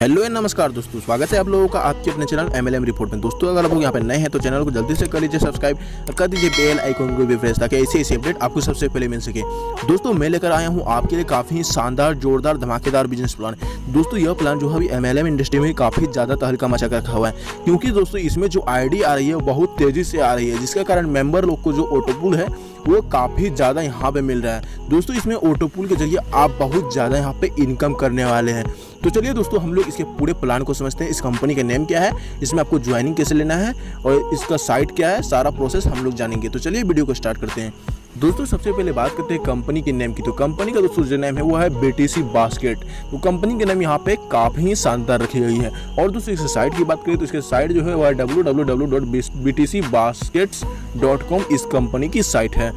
Hello and नमस्कार दोस्तों, स्वागत है आप लोगों का आपके अपने चैनल MLM रिपोर्ट में। दोस्तों अगर आप लोग यहाँ पे नए हैं तो चैनल को जल्दी से कर लीजिए सब्सक्राइब और कर दीजिए बेल आइकन को भी प्रेस, ताकि ऐसी अपडेट आपको सबसे पहले मिल सके। दोस्तों मैं लेकर आया हूँ आपके लिए काफ़ी शानदार, जोरदार, धमाकेदार बिजनेस प्लान। दोस्तों यह प्लान जो है अभी MLM इंडस्ट्री में काफ़ी ज़्यादा तहलका मचा कर रखा हुआ है, क्योंकि दोस्तों इसमें जो आईडी आ रही है वो बहुत तेज़ी से आ रही है, जिसके कारण मेंबर लोग को जो ऑटोपूल है वो काफ़ी ज़्यादा यहाँ पे मिल रहा है। दोस्तों इसमें ऑटोपूल के जरिए आप बहुत ज़्यादा यहाँ पे इनकम करने वाले हैं। तो चलिए दोस्तों हम लोग इसके पूरे प्लान को समझते हैं। इस कंपनी का नेम क्या है, इसमें आपको ज्वाइनिंग कैसे लेना है और इसका साइट क्या है, सारा प्रोसेस हम लोग जानेंगे। तो चलिए वीडियो को स्टार्ट करते हैं। दोस्तों सबसे पहले बात करते हैं कंपनी के नेम की। तो कंपनी का दोस्तों जो नेम है वो है BTC बास्केट। तो कंपनी के नेम यहाँ पे काफ़ी शानदार रखी गई है। और दोस्तों इस साइट की बात करें तो इसके साइट जो है वह www.btcbaskets.com इस कंपनी की साइट है।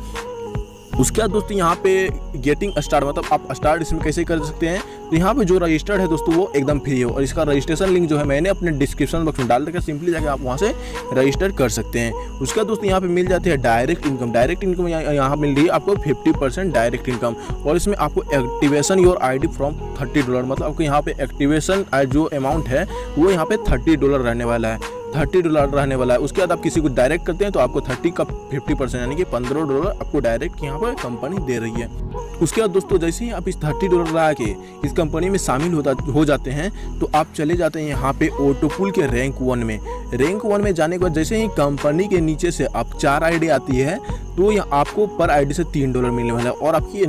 उसके बाद दोस्तों यहाँ पे गेटिंग स्टार्ट, मतलब आप स्टार्ट इसमें कैसे कर सकते हैं। तो यहाँ पे जो रजिस्टर्ड है दोस्तों वो एकदम फ्री है, और इसका रजिस्ट्रेशन लिंक जो है मैंने अपने डिस्क्रिप्शन बॉक्स में डाल रखा है, सिंपली जाकर आप वहाँ से रजिस्टर कर सकते हैं। उसके बाद दोस्तों यहाँ पे मिल जाती है डायरेक्ट इनकम। डायरेक्ट इनकम यहाँ मिल रही है आपको 50% डायरेक्ट इनकम, और इसमें आपको एक्टिवेशन योर ID फ्रॉम $30, मतलब आपको यहाँ पे एक्टिवेशन जो अमाउंट है वो यहाँ पे $30 रहने वाला है, $30 रहने वाला है। उसके बाद आप किसी को डायरेक्ट करते हैं तो आपको 30 का 50% यानी कि $15 आपको डायरेक्ट यहाँ पर कंपनी दे रही है। उसके बाद दोस्तों जैसे ही आप इस $30 लगा के इस कंपनी में शामिल हो जाते हैं तो आप चले जाते हैं यहाँ पे ऑटोपूल के रैंक 1 में। रैंक 1 में जाने के बाद जैसे ही कंपनी के नीचे से आप 4 ID आती है तो ये आपको पर ID से $3 मिलने वाला है, और आपकी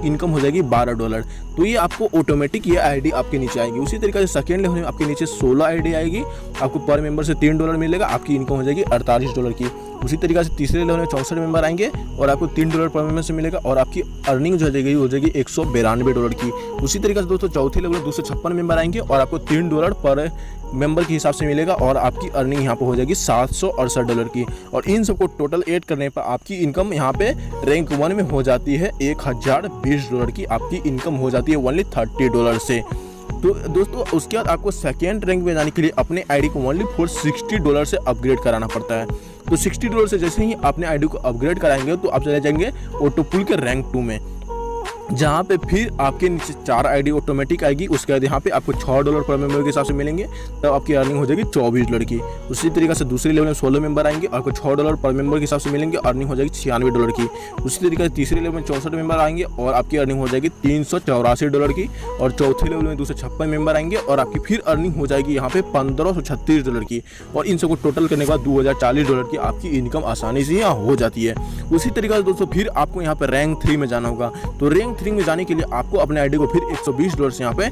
इनकम हो जाएगी $12। तो ये आपको ऑटोमेटिक ये ID आपके नीचे आएगी। उसी तरीके से सेकेंड लेवल में आपके नीचे 16 ID आएगी, आपको पर मेंबर से $3 मिलेगा, आपकी इनकम हो जाएगी $48 की। उसी तरीके से तीसरे लेवल में 64 मेंबर आएंगे और आपको $3 पर मेंबर से मिलेगा, और आपकी अर्निंग जो हो जाएगी $192 की। उसी तरीके से दोस्तों चौथे लेवल में 256 मेंबर आएंगे और आपको $3 पर मेंबर के हिसाब से मिलेगा, और आपकी अर्निंग यहाँ पे हो जाएगी $768 की। और इन सबको टोटल ऐड करने पर आपकी इनकम यहाँ पे रैंक 1 में हो जाती है $1020 की। आपकी इनकम हो जाती है ओनली $30 से। तो दोस्तों उसके बाद आपको सेकेंड रैंक में जाने के लिए अपने ID को ओनली फॉर $60 से अपग्रेड कराना पड़ता है। तो $60 से जैसे ही अपने ID को अपग्रेड कराएंगे तो आप चले जाएंगे ऑटोपूल के रैंक 2 में, जहाँ पे फिर आपके नीचे 4 ID ऑटोमेटिक आएगी। उसके बाद यहाँ पे आपको $6 पर मेंबर के हिसाब से मिलेंगे, तब आपकी अर्निंग हो जाएगी $24 की। उसी तरीके से दूसरे लेवल में 16 मेंबर आएंगे और आपको $6 पर मेंबर के हिसाब से मिलेंगे, अर्निंग हो जाएगी $96 की। उसी तरीके से तीसरे लेवल में 64 मेंबर आएंगे और आपकी अर्निंग हो जाएगी $384 की। और चौथे लेवल में 256 मेंबर आएंगे और आपकी फिर अर्निंग हो जाएगी यहाँ पे $1536 की। और इन सबको टोटल करने के बाद $2040 की आपकी इनकम आसानी से यहाँ हो जाती है। उसी तरीके से दोस्तों फिर आपको यहाँ पे रैंक 3 में जाना होगा। तो रैंक 3 में जाने के लिए आपको अपने ID को फिर $120 से यहाँ पे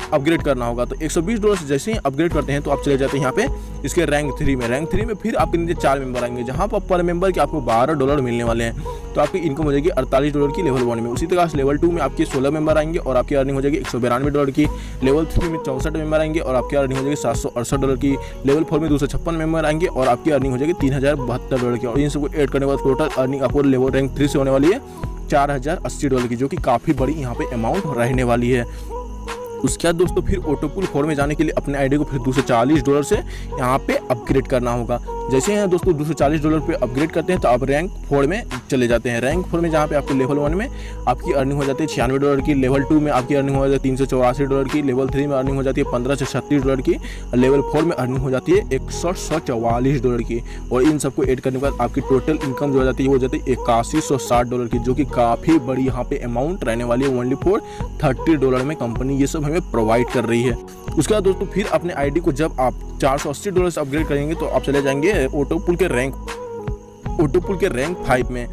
अपग्रेड करना होगा। तो $120 से जैसे ही अपग्रेड करते हैं तो आप चले जाते हैं यहाँ पे इसके रैंक 3 में। रैंक 3 में फिर आपके नीचे 4 मेंबर आएंगे, जहाँ पर मेंबर के आपको $12 मिलने वाले हैं। तो आपकी इनकम हो जाएगी $48 की लेवल 1 में। उसी तरह से लेवल 2 में आपके 16 मेंबर आएंगे और आपकी अर्निंग हो जाएगी $192 की। लेवल 3 में 64 मेंबर आएंगे और आपकी अर्निंग हो जाएगी $768 की। लेवल 4 में 256 मेंबर आएंगे और आपकी अर्निंग हो जाएगी $3072 की। और इन सबको ऐड करने के बाद टोटल अर्निंग आपको लेवल रैंक 3 से होने वाली है $4080 की, जो कि काफ़ी बड़ी यहाँ पे अमाउंट रहने वाली है। उसके बाद दोस्तों फिर ऑटोपूल 4 में जाने के लिए अपने ID को फिर $240 से यहाँ पे अपग्रेड करना होगा। जैसे यहाँ दोस्तों $240 पे अपग्रेड करते हैं तो आप रैंक 4 में चले जाते हैं। रैंक 4 में जहाँ पे आपको लेवल 1 में आपकी अर्निंग हो जाती है $96 की, लेवल 2 में आपकी अर्निंग हो जाती है $384 की, लेवल 3 में अर्निंग हो जाती है $1536 की, और लेवल 4 में अर्निंग हो जाती है $6144 की। और इन सबको ऐड करने के बाद आपकी टोटल इनकम जो हो जाती है वो हो जाती है $8160 की, जो कि काफ़ी बड़ी यहाँ पे अमाउंट रहने वाली है। ओनली फॉर $30 में कंपनी ये सब हमें प्रोवाइड कर रही है। उसके बाद दोस्तों फिर अपने ID को जब आप $480 से अपग्रेड करेंगे तो आप चले जाएंगे ऑटोपूल के रैंक 5 में,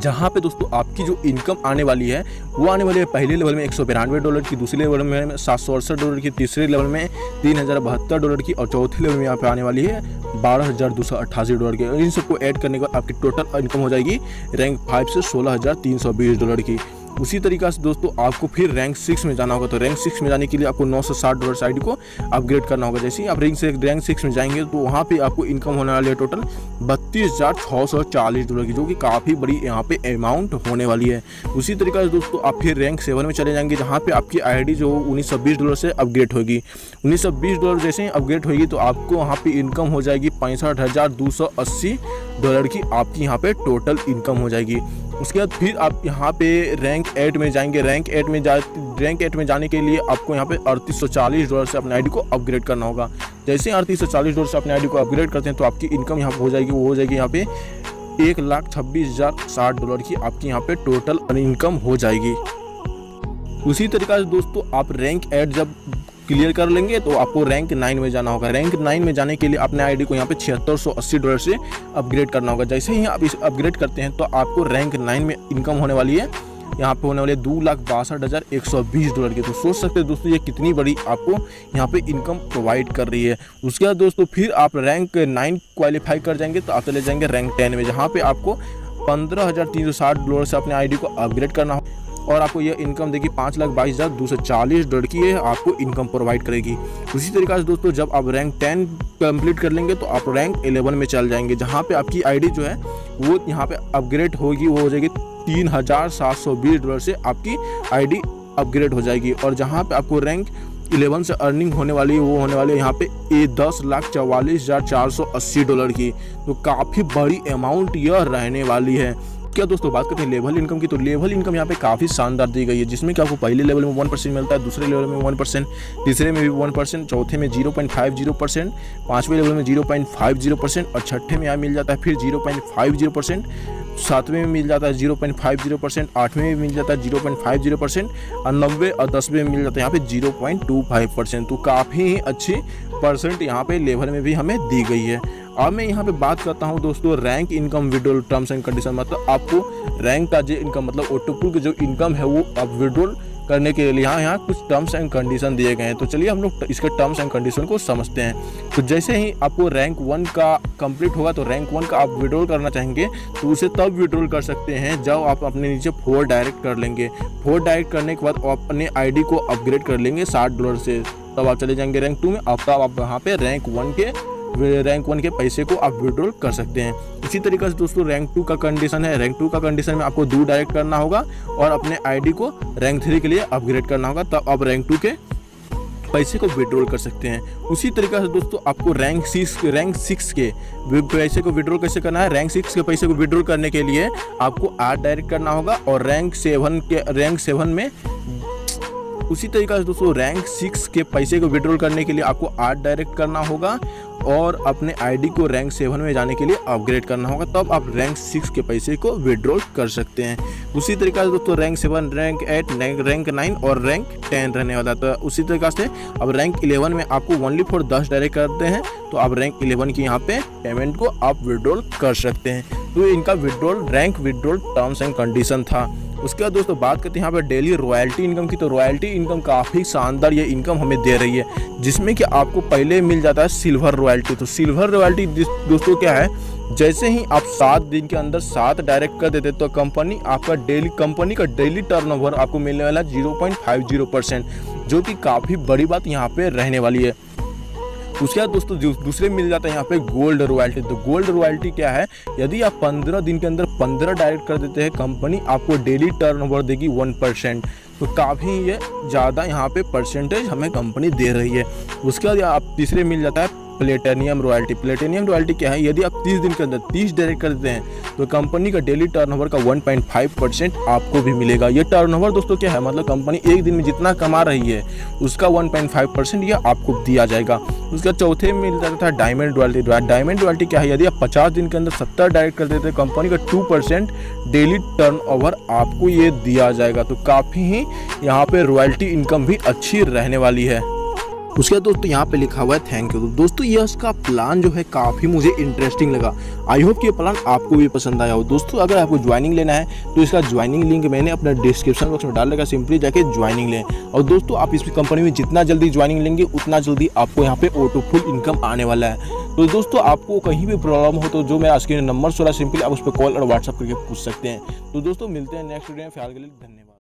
जहाँ पे दोस्तों आपकी जो इनकम आने वाली है वो आने वाली है पहले लेवल में $192 की, दूसरे लेवल में $768 की, तीसरे लेवल में $3072 की, और चौथे लेवल में यहाँ पे आने वाली है $12288 की। इन सबको ऐड करने के बाद आपकी टोटल इनकम हो जाएगी रैंक 5 से $16320 की। उसी तरीके से दोस्तों आपको फिर रैंक 6 में जाना होगा। तो रैंक 6 में जाने के लिए आपको $960 से ID को अपग्रेड करना होगा। जैसे ही आप रैंक 6 में जाएंगे तो वहाँ पे आपको इनकम होने वाली है टोटल $32,640 की, जो कि काफ़ी बड़ी यहाँ पे अमाउंट होने वाली है। उसी तरीके से दोस्तों आप फिर रैंक 7 में चले जाएंगे, जहाँ पे आपकी ID जो $1920 से अपग्रेड होगी। $1920 जैसे ही अपग्रेड होगी तो आपको वहाँ पे इनकम हो जाएगी $65,280 की। आपकी यहाँ पे टोटल इनकम हो जाएगी। उसके बाद फिर आप यहाँ पे रैंक 8 में जाएंगे। रैंक 8 में जाने के लिए आपको यहाँ पे $3840 से अपने आईडी को अपग्रेड करना होगा। जैसे ही $3840 से अपने आईडी को अपग्रेड करते हैं तो आपकी इनकम यहाँ पे हो जाएगी, वो हो जाएगी यहाँ पे $1,26,060 की आपकी यहाँ पे टोटल इनकम हो जाएगी। उसी तरीके से दोस्तों आप रैंक 8 जब क्लियर कर लेंगे तो आपको रैंक 9 में जाना होगा। रैंक 9 में जाने के लिए अपने आईडी को यहाँ पे $7680 से अपग्रेड करना होगा। जैसे ही आप इस अपग्रेड करते हैं तो आपको रैंक 9 में इनकम होने वाली है, यहाँ पे होने वाले $2,62,120 की। तो सोच सकते हैं दोस्तों ये कितनी बड़ी आपको यहाँ पे इनकम प्रोवाइड कर रही है। उसके बाद दोस्तों फिर आप रैंक 9 क्वालिफाई कर जाएंगे तो आप चले जाएंगे रैंक 10 में, जहाँ पे आपको $15,360 से अपने आईडी को अपग्रेड करना हो और आपको यह इनकम देगी $5,22,240 की ये आपको इनकम प्रोवाइड करेगी। उसी तरीके से दोस्तों जब आप रैंक 10 कंप्लीट कर लेंगे तो आप रैंक 11 में चल जाएंगे, जहाँ पे आपकी आईडी जो है वो यहाँ पे अपग्रेड होगी, वो हो जाएगी $3,720 से आपकी आईडी अपग्रेड हो जाएगी। और जहाँ पे आपको रैंक 11 से अर्निंग होने वाली है वो होने वाली है यहाँ पे $10,44,480 की। तो काफ़ी बड़ी अमाउंट यह रहने वाली है। क्या दोस्तों बात करते हैं लेवल इनकम की, तो लेवल इनकम यहाँ पे काफ़ी शानदार दी गई है, जिसमें कि आपको पहले लेवल में 1% मिलता है, दूसरे लेवल में 1%, तीसरे में भी 1%, चौथे में 0.50%, पाँचवें लेवल में 0.50% और छठे में यहाँ मिल जाता है फिर 0.50%, सातवें में मिल जाता है 0.50%, आठवें में मिल जाता है 0.50% और 90 और 10वें में मिल जाता है यहाँ पे 0.25%। तो काफ़ी ही अच्छी परसेंट यहाँ पे लेवल में भी हमें दी गई है। अब मैं यहाँ पे बात करता हूँ दोस्तों rank income withdrawal terms and condition, मतलब आपको रैंक का जो इनकम मतलब ऑटोपुल की जो इनकम है वो आप विड्रॉल करने के लिए यहाँ कुछ टर्म्स एंड कंडीशन दिए गए हैं। तो चलिए हम लोग इसके टर्म्स एंड कंडीशन को समझते हैं। तो जैसे ही आपको रैंक 1 का कंप्लीट होगा तो रैंक 1 का आप विड्रॉल करना चाहेंगे तो उसे तब विड्रॉल कर सकते हैं जब आप अपने नीचे 4 डायरेक्ट कर लेंगे। 4 डायरेक्ट करने के बाद आप अपने आईडी को अपग्रेड कर लेंगे $60 से, तब आप चले जाएंगे रैंक 2 में। अब तब आप यहाँ पे रैंक 1 के पैसे को आप विड्रॉल कर सकते हैं। इसी तरीके से दोस्तों रैंक 2 का कंडीशन है। रैंक 2 का कंडीशन में आपको 2 डायरेक्ट करना होगा और अपने आईडी को रैंक 3 के लिए अपग्रेड करना होगा, तब आप रैंक 2 के पैसे को विड्रॉल कर सकते हैं। उसी तरीके से दोस्तों आपको रैंक 6 के पैसे को विड्रॉल कैसे करना है, रैंक 6 के पैसे को विड्रॉल करने के लिए आपको 8 डायरेक्ट करना होगा और रैंक 7 में उसी तरीके से दोस्तों रैंक 6 के पैसे को विड्रॉल करने के लिए आपको 8 डायरेक्ट करना होगा और अपने आईडी को रैंक 7 में जाने के लिए अपग्रेड करना होगा, तब आप रैंक 6 के पैसे को विड्रॉल कर सकते हैं। उसी तरीके से दोस्तों रैंक 7, रैंक 8, रैंक 9 और रैंक 10 रहने वाला। तो उसी तरीके से अब रैंक 11 में आपको ओनली फॉर 10 डायरेक्ट करते हैं तो आप रैंक 11 की यहाँ पे पेमेंट को आप विड्रॉल कर सकते हैं। तो इनका rank withdrawal terms and condition था। उसके बाद दोस्तों बात करते हैं यहाँ पर डेली रॉयल्टी इनकम की। तो रॉयल्टी इनकम काफ़ी शानदार ये इनकम हमें दे रही है, जिसमें कि आपको पहले मिल जाता है सिल्वर रॉयल्टी। तो सिल्वर रॉयल्टी दोस्तों क्या है, जैसे ही आप 7 दिन के अंदर 7 डायरेक्ट कर देते तो कंपनी का डेली टर्नओवर आपको मिलने वाला 0.50%, जो कि काफ़ी बड़ी बात यहाँ पे रहने वाली है। उसके बाद दोस्तों दूसरे मिल जाता है यहाँ पे गोल्ड रॉयल्टी। तो गोल्ड रॉयल्टी क्या है, यदि आप 15 दिन के अंदर 15 डायरेक्ट कर देते हैं कंपनी आपको डेली टर्नओवर देगी 1%। तो काफ़ी ये ज़्यादा यहाँ पे परसेंटेज हमें कंपनी दे रही है। उसके बाद आप तीसरे मिल जाता है प्लेटिनियम रॉयल्टी। प्लेटिनियम रॉयल्टी क्या है, यदि आप 30 दिन के अंदर 30 डायरेक्ट कर देते हैं तो कंपनी का डेली टर्नओवर का 1.5% आपको भी मिलेगा। ये टर्नओवर दोस्तों क्या है, मतलब कंपनी एक दिन में जितना कमा रही है उसका 1.5% यह आपको दिया जाएगा। उसका चौथे में मिल जाता है डायमंड रॉयल्टी। डायमंड रॉयल्टी क्या है, यदि आप 50 दिन के अंदर 70 डायरेक्ट कर देते हैं कंपनी का 2% डेली टर्नओवर आपको ये दिया जाएगा। तो काफ़ी ही यहाँ पे रॉयल्टी इनकम भी अच्छी रहने वाली है। उसके बाद दोस्तों यहाँ पे लिखा हुआ है थैंक यू। तो दोस्तों ये उसका प्लान जो है काफ़ी मुझे इंटरेस्टिंग लगा। आई होप कि ये प्लान आपको भी पसंद आया हो। दोस्तों अगर आपको ज्वाइनिंग लेना है तो इसका ज्वाइनिंग लिंक मैंने अपना डिस्क्रिप्शन बॉक्स में डाल रखा, सिंपली जाके ज्वाइनिंग लें। और दोस्तों आप इस कंपनी में जितना जल्दी ज्वाइनिंग लेंगे उतना जल्दी आपको यहाँ पे ऑटो फुल इनकम आने वाला है। तो दोस्तों आपको कहीं भी प्रॉब्लम हो तो जो मेरा स्क्रीन नंबर 16 सिंपली आप उस पर कॉल और व्हाट्सअप करके पूछ सकते हैं। तो दोस्तों मिलते हैं नेक्स्ट वीडियो में, फिलहाल के लिए धन्यवाद।